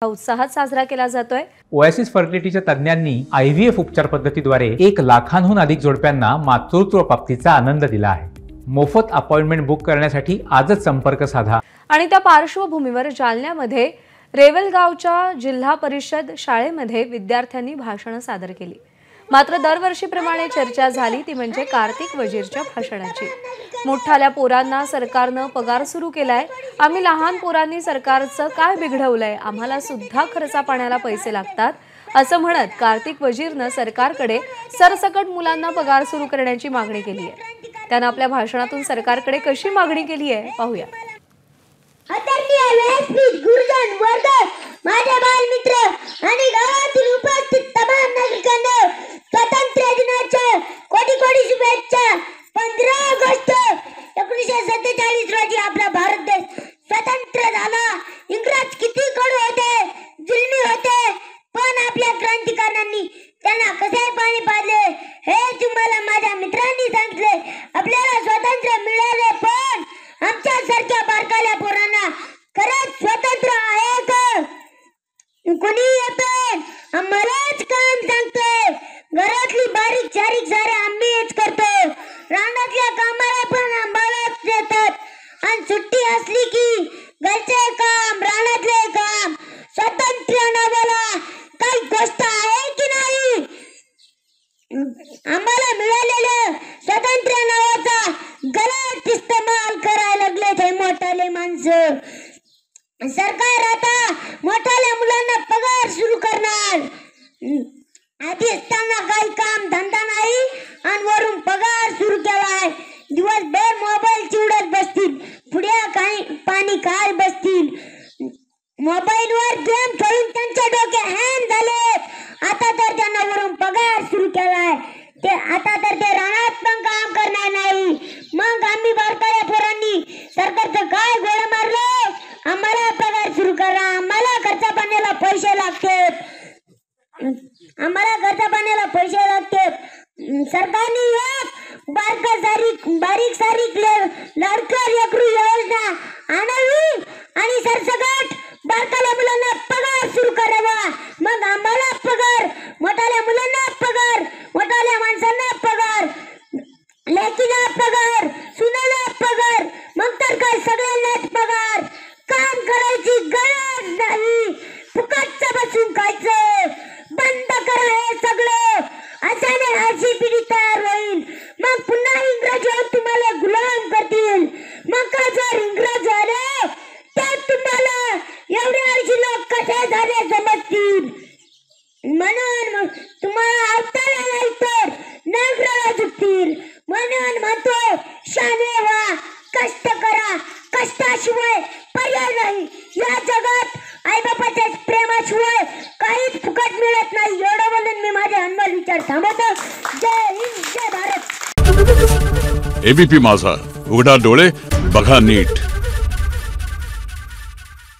उत्साहात साजरा केला जातोय। ओएसिस फर्टिलिटीच्या तज्ञांनी IVF उपचार पद्धतीद्वारे 1 लाखांहून अधिक जोडप्यांना मातृत्व प्राप्तीचा आनंद दिला आहे। मोफत अपॉइंटमेंट बुक करण्यासाठी आजच संपर्क साधा। आणि त्या पार्श्वभूमीवर जालन्यामध्ये रेवलगावच्या जिल्हा परिषद शाळेमध्ये विद्यार्थ्यांनी भाषण सादर केली। मात्र दरवर्षीप्रमाणे चर्चा झाली ती म्हणजे कार्तिक वजीरच्या भाषणाची। मोठाल्या पोरांना सरकारनं पगार सुरू केलाय, आम्ही लहान पोरांनी सरकारचं काय बिघडवलंय, आम्हाला सुद्धा खर्चा पाण्याला पैसे लागतात असं म्हणत कार्तिक वजीरनं सरकारकडे सरसकट मुलांना पगार सुरू करण्याची मागणी केली आहे। त्यानं आपल्या भाषणातून सरकारकडे कशी मागणी केली आहे पाहूया। माझे बालमित्र आणि गावातील उपस्थित तमाम नागरिकांना स्वातंत्र्य दिनाच्या कोटी कोटी शुभेच्छा। 15 ऑगस्ट 1947 रोजी आपला भारत देश स्वतंत्र झाला। इंग्रज किती कडू होते, जुलमी होते, पण आपल्या क्रांतिकारकांनी त्यांना कसे पाणी पाजले हे तुम्हाला माझ्या मित्रांनी सांगितले। आपल्याला स्वातंत्र्य मिळाले, पण आमच्या सारख्या बारकाल्या पोरांना खरंच स्वातंत्र्य आहे का? कोणी येते आम्हालाच काम सांगते, घरातली बारीक सारीक सारे आम्हीच करतो, रानातल्या कामाला पण आम्हालाच देतात आणि सुट्टी असली की घरचे काम, रानातले काम। स्वातंत्र्य नावाला काही गोष्ट आहे की नाही? आम्हाला मिळालेलं स्वातंत्र्य नावाचा गलत इस्तेमाल करायला लागले ते मोठाले माणसं। सरकार आता मोठाल्या मुलांना पगार सुरू करणार। आधी असताना काही काम धंदा नाही आणि वरून पगार सुरू केलाय। दिवसभर मोबाईल चिवडत बसतील, पुढे काही पाणी काय बसतील, मोबाईलवर गेम खेळून त्यांचे डोके हँग झाले। आता तर त्यांना वरून पगार सुरू केलाय, ते आता तर ते रानात पण काम करणार नाही। मग आम्ही बारकाल्या पोरांनी सरकारचं काय गोळा मारलं? आम्हाला पगार सुरू करा, आम्हाला खर्चा पाण्याला पैसे लागतात, आम्हाला खर्चा पाण्याला पैसे लागतात। सरकारने बारीक सारीक लाडक्या लेकरू योजना आणावी आणि सरसकट बारकाल्या मुलांना पगार सुरू करावा। मग आम्हाला पगार, मोठाल्या मुलांना पगार, मोठाल्या माणसांना पगार, लेकीला पगार, सुनेला पगार, मग तर काय सगळ्यांनाच पगार। काम करायची गरज नाही, फुकटचं बसून खायचं बंद करा हे सगळं। अशाने अशी पिढी तयार होईल, मग पुन्हा इंग्रज तुम्हाला गुलाम करतील। मग का जर इंग्रज आले तर तुम्हाला एवढे अशी लोक कसे झाले समजतील? म्हणून मग तुम्हाला आवताला नाही तर नांगराला झुकतील। म्हणून म्हणतो शाने व्हा, कष्ट करा, कष्टाशिवाय पर्याय नाही। या जगात आईबापाच्या प्रेमाशिवाय काहीच फुकट मिळत नाही। एवढं बोलून मी माझे अनमोल विचार थांबवतो। जय हिंद, जय भारत। ABP माझा, उघडा डोळे बघा नीट।